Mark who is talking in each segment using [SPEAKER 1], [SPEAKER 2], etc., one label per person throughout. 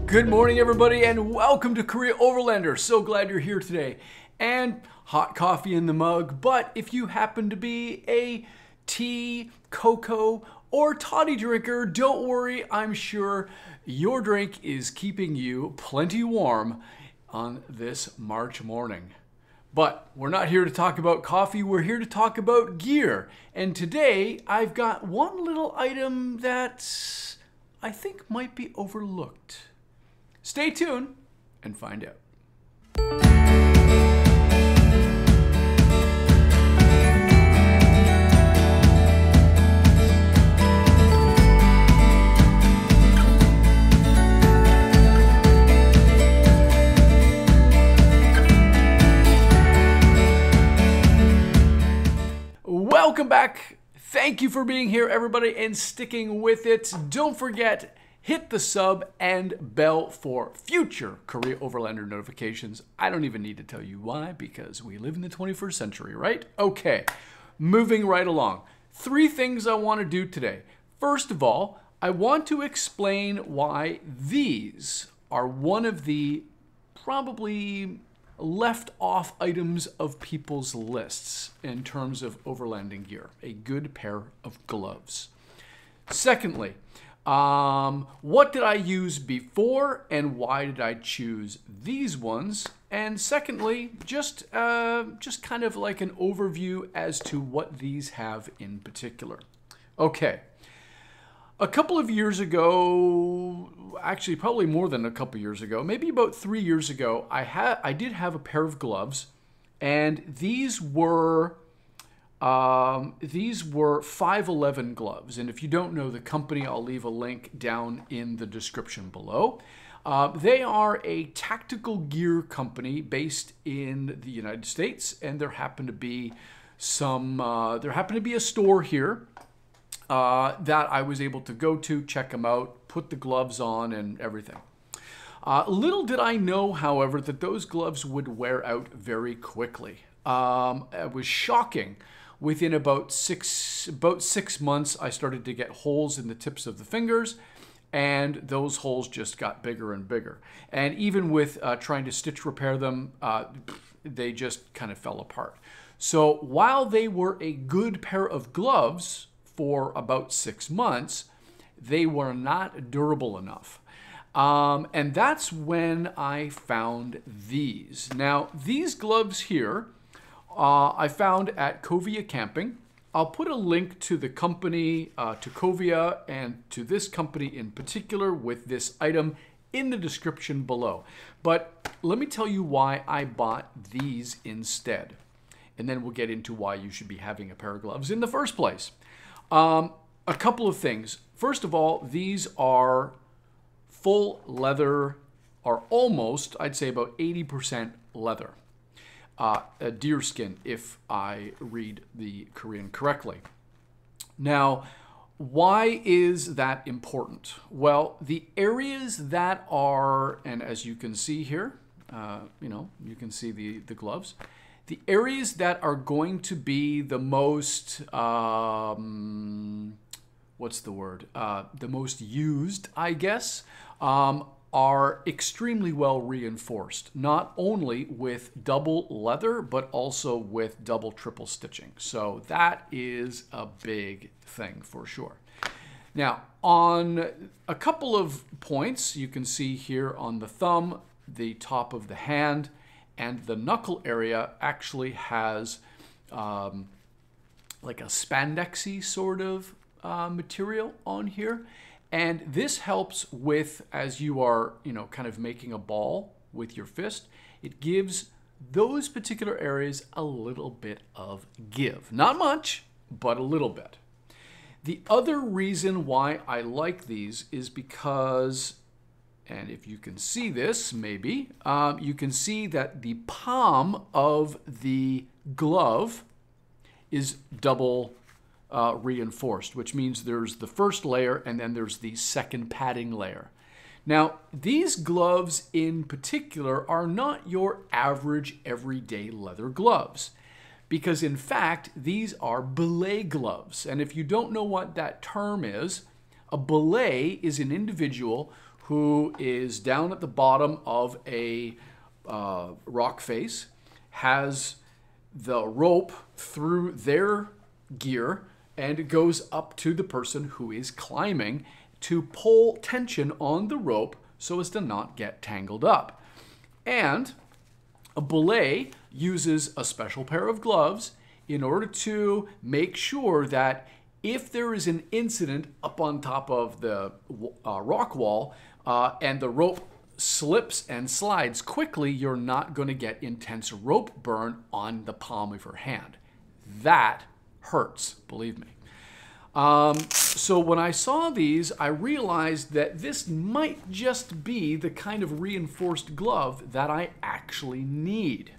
[SPEAKER 1] Good morning, everybody, and welcome to Korea Overlander. So glad you're here today. And hot coffee in the mug, but if you happen to be a tea, cocoa, or toddy drinker, don't worry, I'm sure your drink is keeping you plenty warm on this March morning. But we're not here to talk about coffee, we're here to talk about gear. And today, I've got one little item that I think might be overlooked. Stay tuned and find out. Welcome back. Thank you for being here, everybody, and sticking with it. Don't forget, hit the sub and bell for future Korea Overlander notifications. I don't even need to tell you why, because we live in the 21st century, right? Okay, moving right along. 3 things I want to do today. First of all, I want to explain why these are one of the probably left off items of people's lists in terms of overlanding gear. A good pair of gloves. Secondly, what did I use before and why did I choose these ones? And secondly, just kind of like an overview as to what these have in particular. Okay. A couple of years ago, actually probably more than a couple years ago, maybe about 3 years ago, I did have a pair of gloves, and these were 511 gloves. And if you don't know the company, I'll leave a link down in the description below. They are a tactical gear company based in the United States, and there happened to be a store here that I was able to go to, check them out, put the gloves on and everything. Little did I know, however, that those gloves would wear out very quickly. It was shocking. Within about six months, I started to get holes in the tips of the fingers, and those holes just got bigger and bigger. And even with trying to stitch repair them, they just kind of fell apart. So while they were a good pair of gloves for about 6 months, they were not durable enough. And that's when I found these. Now, these gloves here, I found at Covia Camping. I'll put a link to the company, to Covia, and to this company in particular with this item in the description below. But let me tell you why I bought these instead. And then we'll get into why you should be having a pair of gloves in the first place. A couple of things. First of all, these are full leather, or almost, I'd say about 80% leather. A deer skin, if I read the Korean correctly. Now, why is that important? Well, the areas that are, and as you can see here, you can see the gloves. The areas that are going to be the most, the most used, I guess, are extremely well reinforced, not only with double leather, but also with double, triple stitching. So that is a big thing for sure. Now, on a couple of points, you can see here on the thumb, the top of the hand, and the knuckle area actually has like a spandexy sort of material on here. And this helps with, as you are, kind of making a ball with your fist, it gives those particular areas a little bit of give. Not much, but a little bit. The other reason why I like these is because, and if you can see this, maybe, you can see that the palm of the glove is double reinforced, which means there's the first layer and then there's the second padding layer. Now, these gloves in particular are not your average everyday leather gloves, because in fact, these are belay gloves. And if you don't know what that term is, a belay is an individual who is down at the bottom of a rock face, has the rope through their gear, and it goes up to the person who is climbing to pull tension on the rope so as to not get tangled up. And a belay uses a special pair of gloves in order to make sure that if there is an incident up on top of the rock wall and the rope slips and slides quickly, you're not going to get intense rope burn on the palm of your hand. That hurts, believe me. So when I saw these, I realized that this might just be the kind of reinforced glove that I actually need.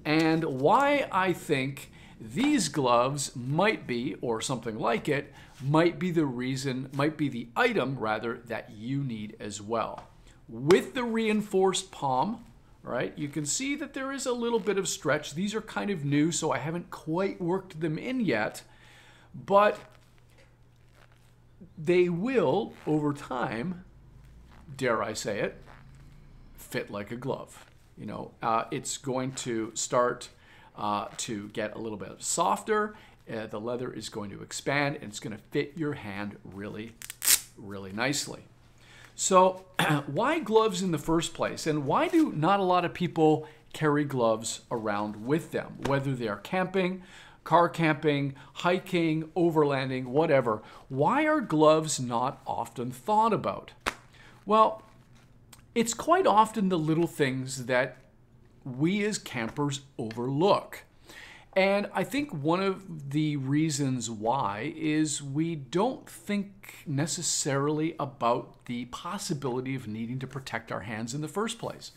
[SPEAKER 1] And why I think these gloves might be, or something like it, might be the item rather, that you need as well. With the reinforced palm, right, you can see that there is a little bit of stretch. These are kind of new, so I haven't quite worked them in yet, but they will, over time, dare I say it, fit like a glove. You know, it's going to start to get a little bit softer. The leather is going to expand, and it's going to fit your hand really, really nicely. So why gloves in the first place? And why do not a lot of people carry gloves around with them, whether they are camping, car camping, hiking, overlanding, whatever? Why are gloves not often thought about? Well, it's quite often the little things that we as campers overlook. And I think one of the reasons why is we don't think necessarily about the possibility of needing to protect our hands in the first place.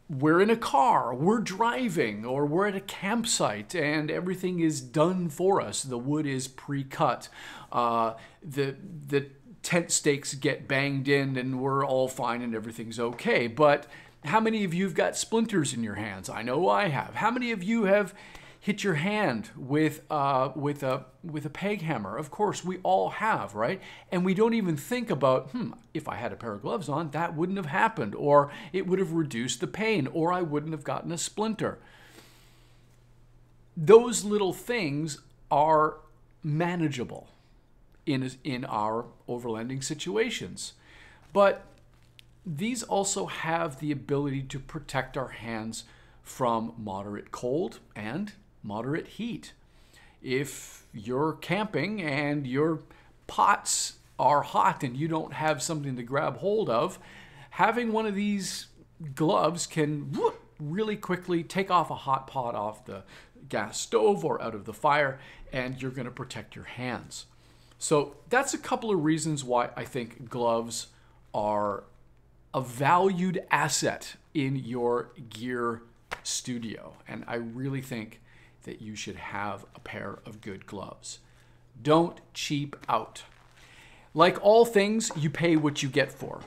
[SPEAKER 1] We're in a car, we're driving, or we're at a campsite and everything is done for us. The wood is pre-cut. The tent stakes get banged in and we're all fine and everything's okay. But how many of you have got splinters in your hands? I know I have. How many of you have hit your hand with a peg hammer? Of course, we all have, right? And we don't even think about, if I had a pair of gloves on, that wouldn't have happened, or it would have reduced the pain, or I wouldn't have gotten a splinter. Those little things are manageable in our overlanding situations. But these also have the ability to protect our hands from moderate cold and moderate heat. If you're camping and your pots are hot and you don't have something to grab hold of, having one of these gloves can really quickly take off a hot pot off the gas stove or out of the fire, and you're going to protect your hands. So that's a couple of reasons why I think gloves are a valued asset in your gear studio, and I really think that you should have a pair of good gloves. Don't cheap out. Like all things, you pay what you get for.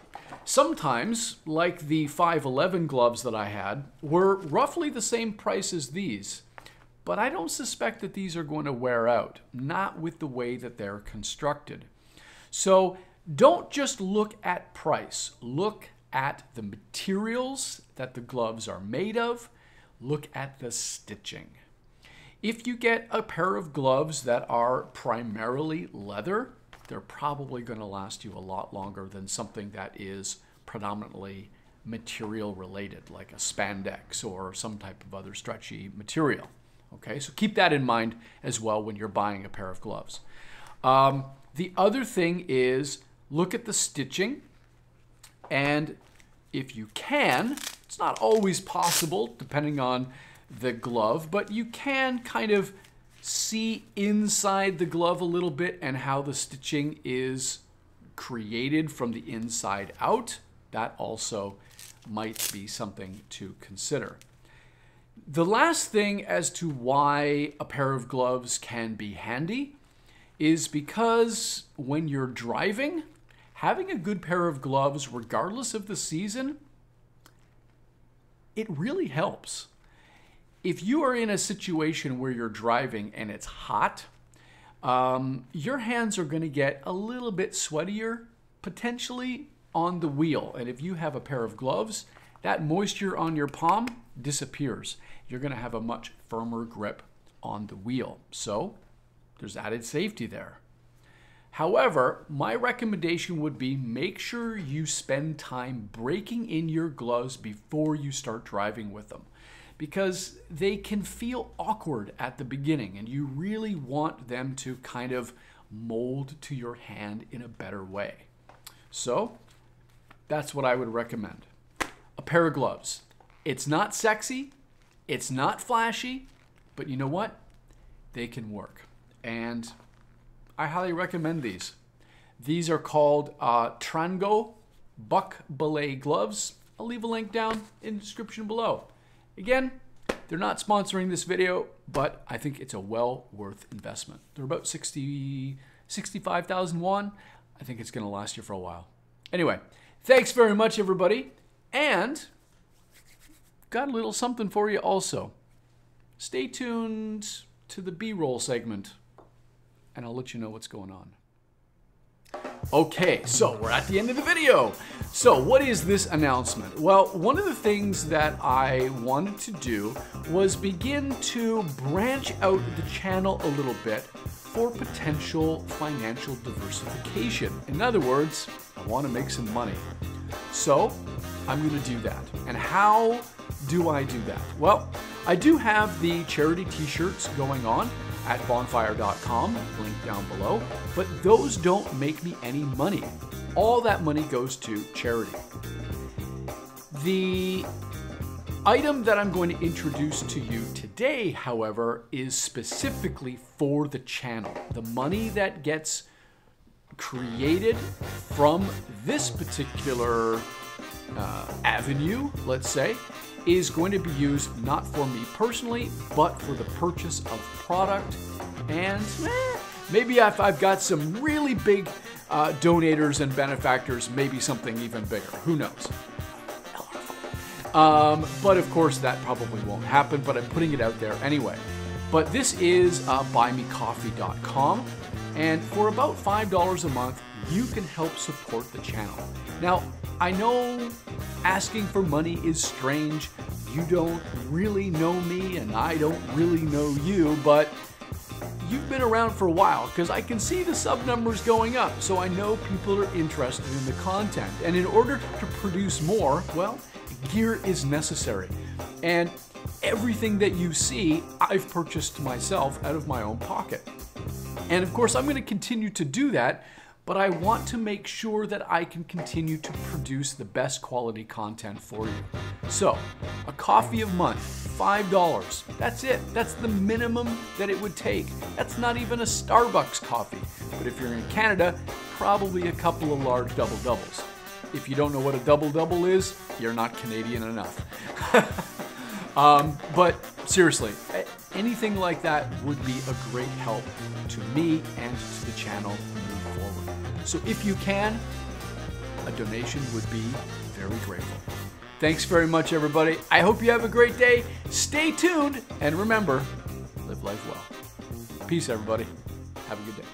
[SPEAKER 1] Sometimes, like the 511 gloves that I had, were roughly the same price as these, but I don't suspect that these are going to wear out, not with the way that they're constructed. So don't just look at price. Look at the materials that the gloves are made of. Look at the stitching. If you get a pair of gloves that are primarily leather, they're probably going to last you a lot longer than something that is predominantly material related, like a spandex or some type of other stretchy material. Okay, so keep that in mind as well when you're buying a pair of gloves. The other thing is look at the stitching, and if you can, it's not always possible depending on the glove, but you can kind of see inside the glove a little bit and how the stitching is created from the inside out. That also might be something to consider. The last thing as to why a pair of gloves can be handy is because when you're driving, having a good pair of gloves, regardless of the season, it really helps. If you are in a situation where you're driving and it's hot, your hands are going to get a little bit sweatier, potentially on the wheel. And if you have a pair of gloves, that moisture on your palm disappears. You're going to have a much firmer grip on the wheel. So there's added safety there. However, my recommendation would be make sure you spend time breaking in your gloves before you start driving with them, because they can feel awkward at the beginning and you really want them to kind of mold to your hand in a better way. So that's what I would recommend. A pair of gloves. It's not sexy, it's not flashy, but you know what? They can work. And I highly recommend these. These are called Trango Buck Belay Gloves. I'll leave a link down in the description below. Again, they're not sponsoring this video, but I think it's a well worth investment. They're about 65,000 won. I think it's going to last you for a while. Anyway, thanks very much, everybody. And got a little something for you also. Stay tuned to the B-roll segment, and I'll let you know what's going on. Okay, so we're at the end of the video. So what is this announcement? Well, one of the things that I wanted to do was begin to branch out the channel a little bit for potential financial diversification. In other words, I want to make some money. So I'm going to do that. And how do I do that? Well, I do have the charity t-shirts going on at bonfire.com, link down below, but those don't make me any money. All that money goes to charity. The item that I'm going to introduce to you today, however, is specifically for the channel. The money that gets created from this particular avenue, let's say, is going to be used not for me personally, but for the purchase of product. And maybe if I've got some really big donators and benefactors, maybe something even bigger. Who knows? But of course, that probably won't happen, but I'm putting it out there anyway. But this is buymeacoffee.com, and for about $5 a month, you can help support the channel. Now, I know asking for money is strange. You don't really know me, and I don't really know you, but you've been around for a while, because I can see the sub numbers going up, so I know people are interested in the content. And in order to produce more, well, gear is necessary. And everything that you see, I've purchased myself out of my own pocket. And of course, I'm going to continue to do that, but I want to make sure that I can continue to produce the best quality content for you. So, a coffee a month, $5. That's it. That's the minimum that it would take. That's not even a Starbucks coffee. But if you're in Canada, probably a couple of large double-doubles. If you don't know what a double-double is, you're not Canadian enough. But seriously, anything like that would be a great help to me and to the channel moving forward. So if you can, a donation would be very grateful. Thanks very much, everybody. I hope you have a great day. Stay tuned, and remember, live life well. Peace, everybody. Have a good day.